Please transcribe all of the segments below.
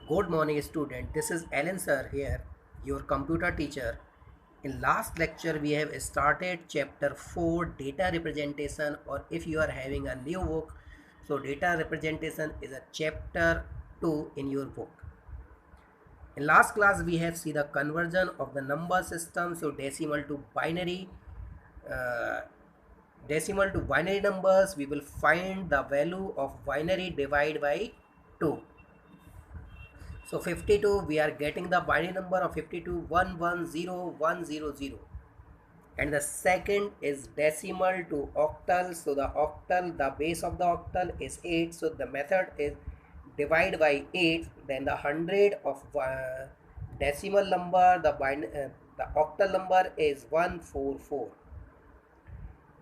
Good morning student, this is Alan sir here, your computer teacher. In last lecture we have started chapter 4 data representation, or if you are having a new book, so data representation is a chapter 2 in your book. In last class we have seen the conversion of the number system, so uh, decimal to binary numbers. We will find the value of binary divided by 2. So 52, we are getting the binary number of 52 110100, and the second is decimal to octal. So the octal, the base of the octal is 8, so the method is divide by 8. Then the 100 of decimal number, the octal number is 144.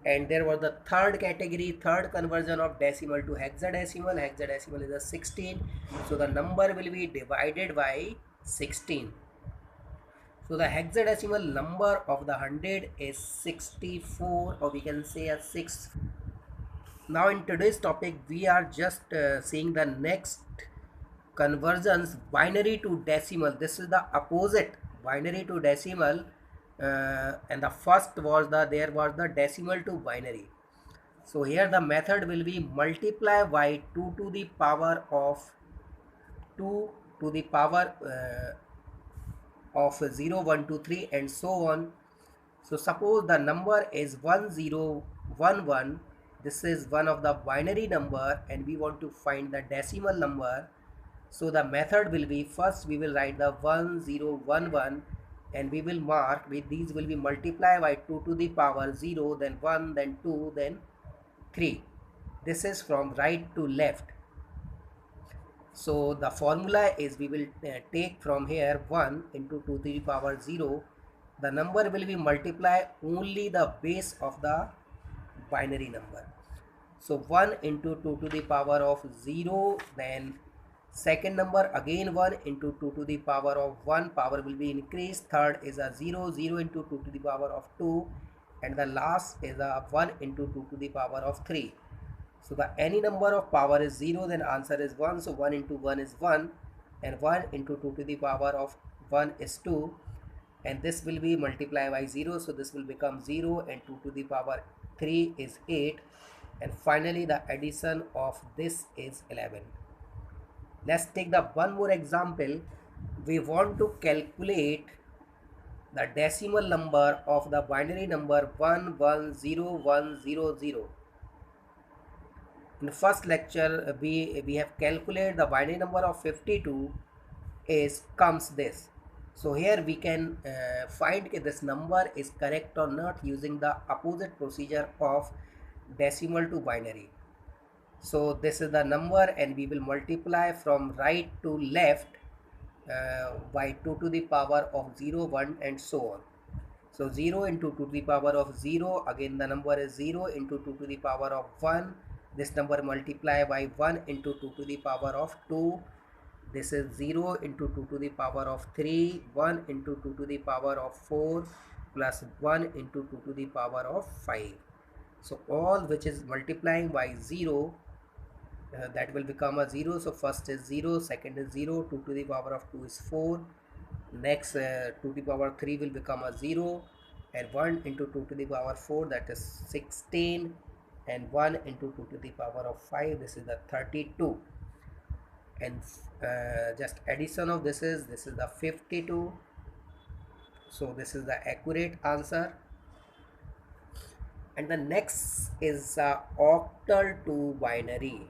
And there was the third category, third conversion of decimal to hexadecimal. Hexadecimal is a 16, so the number will be divided by 16. So the hexadecimal number of the 100 is 64, or we can say a 6. Now in today's topic we are just seeing the next conversions, binary to decimal. This is the opposite, binary to decimal, and the first was there was the decimal to binary. So here the method will be multiply by 2 to the power of 2 to the power of 0, 1, 2, 3 and so on. So suppose the number is 1011. This is one of the binary number and we want to find the decimal number. So the method will be, first we will write the 1011 and we will mark with these will be multiply by 2 to the power 0, then 1, then 2, then 3. This is from right to left. So the formula is we will take from here 1 into 2 to the power 0. The number will be multiply only the base of the binary number. So 1 into 2 to the power of 0, then second number again 1 into 2 to the power of 1, power will be increased. Third is a 0, 0 into 2 to the power of 2, and the last is a 1 into 2 to the power of 3. So the any number of power is 0, then answer is 1. So 1 into 1 is 1, and 1 into 2 to the power of 1 is 2, and this will be multiplied by 0, so this will become 0, and 2 to the power 3 is 8, and finally the addition of this is 11. Let's take the one more example. We want to calculate the decimal number of the binary number 110100. In the first lecture we have calculated the binary number of 52 is comes this. So here we can find if this number is correct or not using the opposite procedure of decimal to binary. So this is the number and we will multiply from right to left by 2 to the power of 0, 1 and so on. So 0 into 2 to the power of 0, again the number is 0 into 2 to the power of 1. This number multiply by 1 into 2 to the power of 2. This is 0 into 2 to the power of 3, 1 into 2 to the power of 4 plus 1 into 2 to the power of 5. So all which is multiplying by 0, that will become a 0. So first is 0, second is 0, 2 to the power of 2 is 4. Next 2 to the power 3 will become a 0, and 1 into 2 to the power 4, that is 16, and 1 into 2 to the power of 5, this is the 32. And just addition of this is the 52. So this is the accurate answer. And the next is octal to binary.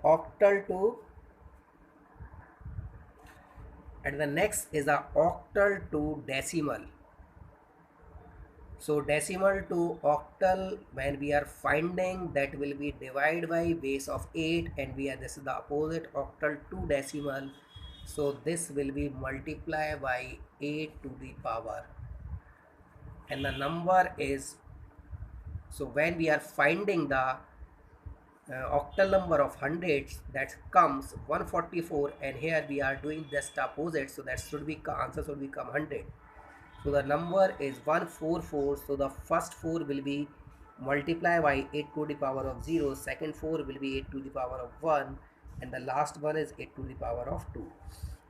Octal to, and the next is the octal to decimal. So decimal to octal, when we are finding, that will be divided by base of 8, and we are, this is the opposite, octal to decimal. So this will be multiplied by 8 to the power, and the number is, so when we are finding the octal number of hundreds, that comes 144, and here we are doing just opposite, so that should be answer should become 100. So the number is 144. So the first 4 will be multiplied by 8 to the power of 0, second 4 will be 8 to the power of 1, and the last one is 8 to the power of 2.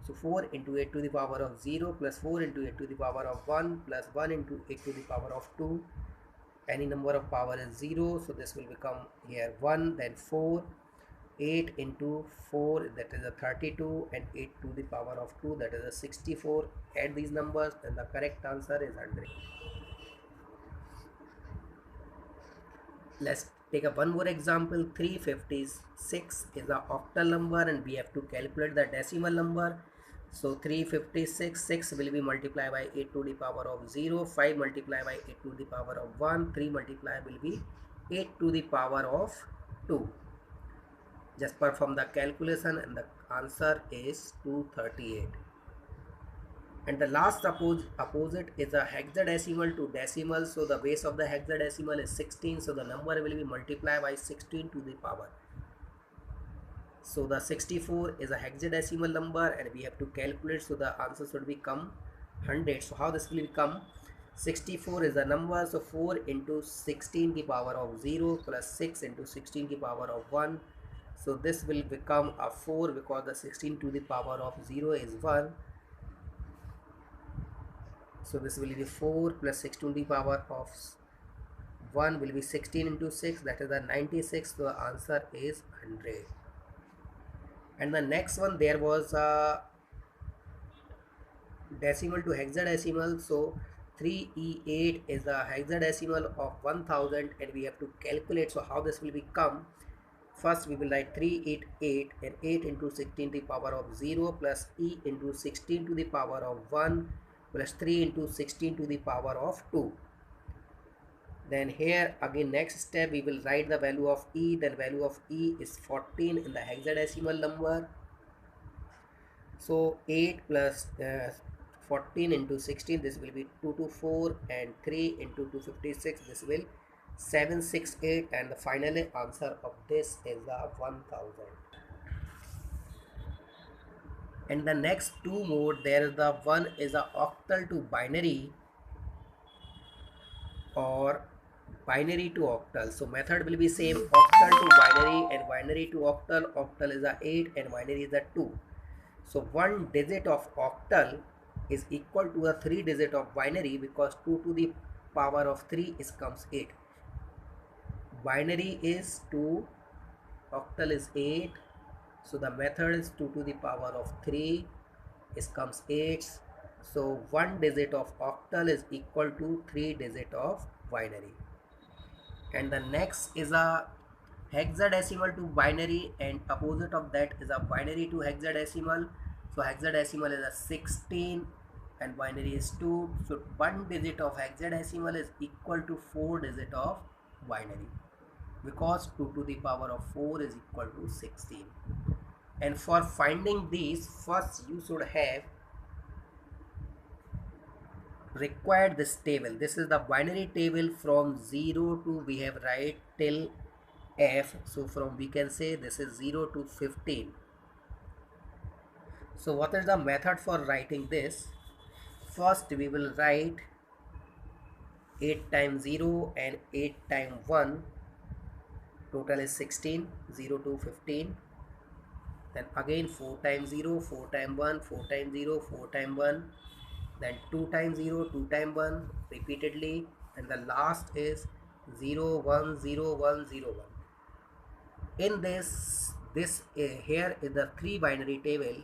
So 4 into 8 to the power of 0 plus 4 into 8 to the power of 1 plus 1 into 8 to the power of 2. Any number of power is 0, so this will become here 1, then 4, 8 into 4, that is a 32, and 8 to the power of 2, that is a 64. Add these numbers and the correct answer is 100. Let's take up one more example. 356 is the octal number and we have to calculate the decimal number. So 356, 6 will be multiplied by 8 to the power of 0, 5 multiplied by 8 to the power of 1, 3 multiplied will be 8 to the power of 2. Just perform the calculation and the answer is 238. And the last opposite is a hexadecimal to decimal. So the base of the hexadecimal is 16. So the number will be multiplied by 16 to the power. So the 64 is a hexadecimal number and we have to calculate. So the answer should become 100. So how this will become? 64 is the number. So 4 into 16 to the power of 0 plus 6 into 16 to the power of 1. So this will become a 4 because the 16 to the power of 0 is 1. So this will be 4 plus 6 to the power of 1 will be 16 into 6, that is the 96. So the answer is 100. And the next one, there was a decimal to hexadecimal. So 3E8 is the hexadecimal of 1000 and we have to calculate. So how this will become? First we will write 388 and 8 into 16 to the power of 0 plus E into 16 to the power of 1 plus 3 into 16 to the power of 2. Then here again next step we will write the value of E. Then value of E is 14 in the hexadecimal number. So 8 plus 14 into 16, this will be 224, and 3 into 256, this will 768, and the final answer of this is the 1000. And the next two more, there is the one is a octal to binary or binary to octal. So method will be same, octal to binary and binary to octal. Octal is a 8 and binary is a 2. So one digit of octal is equal to a 3 digit of binary because 2 to the power of 3 is comes 8. Binary is 2, octal is 8. So the method is 2 to the power of 3 is comes 8. So one digit of octal is equal to 3 digit of binary. And the next is a hexadecimal to binary and opposite of that is a binary to hexadecimal. So hexadecimal is a 16 and binary is 2. So one digit of hexadecimal is equal to 4 digit of binary because 2 to the power of 4 is equal to 16. And for finding these, first you should have required this table. This is the binary table from 0 to we have write till F. So from we can say this is 0 to 15. So what is the method for writing this? First we will write 8 times 0 and 8 times 1, total is 16, 0 to 15. Then again 4 times 0, 4 times 1, 4 times 0, 4 times 1. Then 2 times 0, 2 times 1 repeatedly, and the last is 0, 1, 0, 1, 0, 1. In this here is the 3 binary table.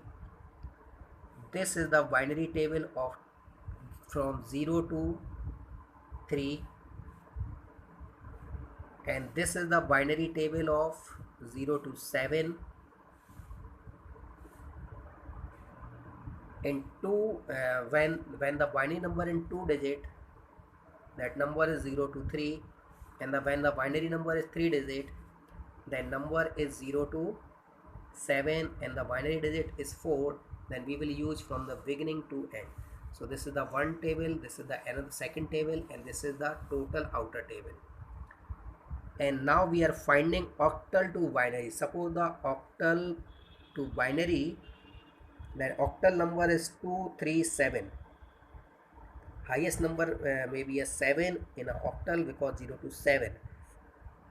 This is the binary table of from 0 to 3, and this is the binary table of 0 to 7. In 2, when the binary number in 2 digit, that number is 0 to 3, and when the binary number is 3 digit, then number is 0 to 7, and the binary digit is 4, then we will use from the beginning to end. So this is the one table, this is the another second table, and this is the total outer table. And now we are finding octal to binary. Suppose the octal to binary, then octal number is 237. Highest number may be a 7 in an octal because 0 to 7.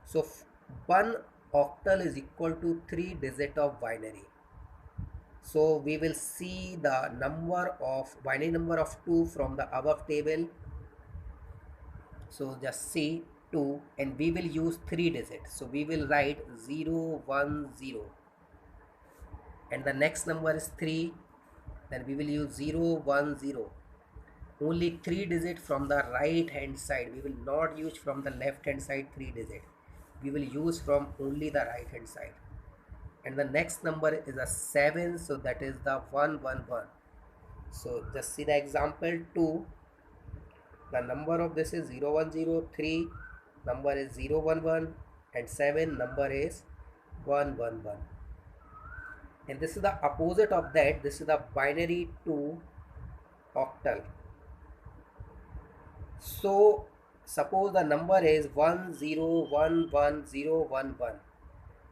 So one octal is equal to 3 digit of binary. So we will see the number of binary number of 2 from the above table. So just see 2 and we will use 3 digits. So we will write 0, 1, 0 and the next number is 3. Then we will use 0, 1, 0. Only 3 digit from the right hand side. We will not use from the left hand side 3 digit. We will use from only the right hand side. And the next number is a 7, so that is the 111. So just see the example 2. The number of this is 0103, number is 011 and 7 number is 111. And this is the opposite of that. This is the binary to octal. So suppose the number is 1011011,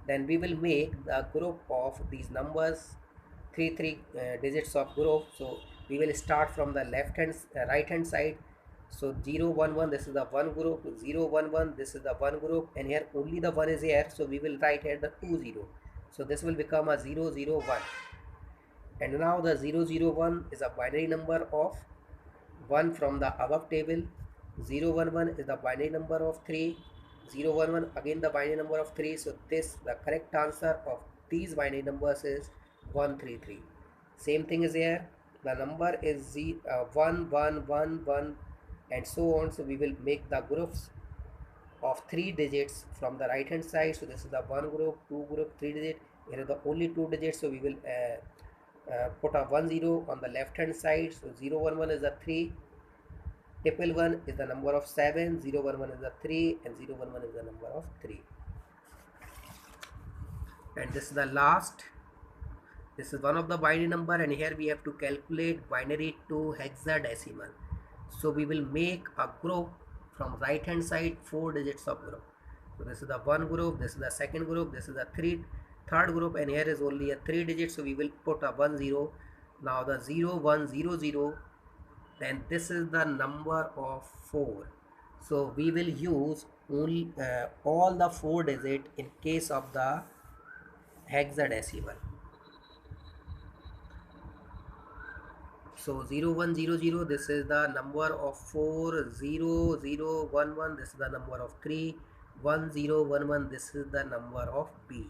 then we will make the group of these numbers three digits of group. So we will start from the right hand side. So 011, this is the one group, 011, this is the one group, and here only the one is here, so we will write here the 20. So this will become a 001. And now the 001 is a binary number of 1 from the above table. 011 is the binary number of 3. 011 again the binary number of 3. So this, the correct answer of these binary numbers is 133. Same thing is here. The number is 1 1 1 1 and so on. So we will make the groups of 3 digits from the right hand side. So this is the 1 group, 2 group, 3 digit. Here are the only 2 digits, so we will put a 10 on the left hand side. So 011 is the 3, 111 is the number of 7, 011 is the 3 and 011 is the number of 3. And this is the last. This is one of the binary number, and here we have to calculate binary to hexadecimal. So we will make a group from right hand side, 4 digits of group. So this is the one group, this is the second group, this is the third group, and here is only a 3 digits, so we will put a 10. Now the 0100, then this is the number of 4. So we will use only all the 4 digit in case of the hexadecimal. So 0100, this is the number of 4, 0011, this is the number of 3, 1011, this is the number of B.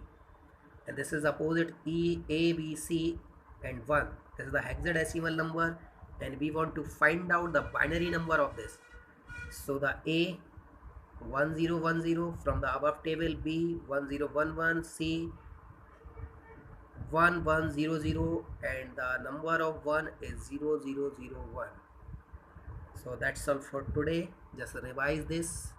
And this is opposite E, A, B, C and 1. This is the hexadecimal number and we want to find out the binary number of this. So the A 1010 from the above table, B 1011, C 1100 and the number of 1 is 0001. So that's all for today. Just revise this.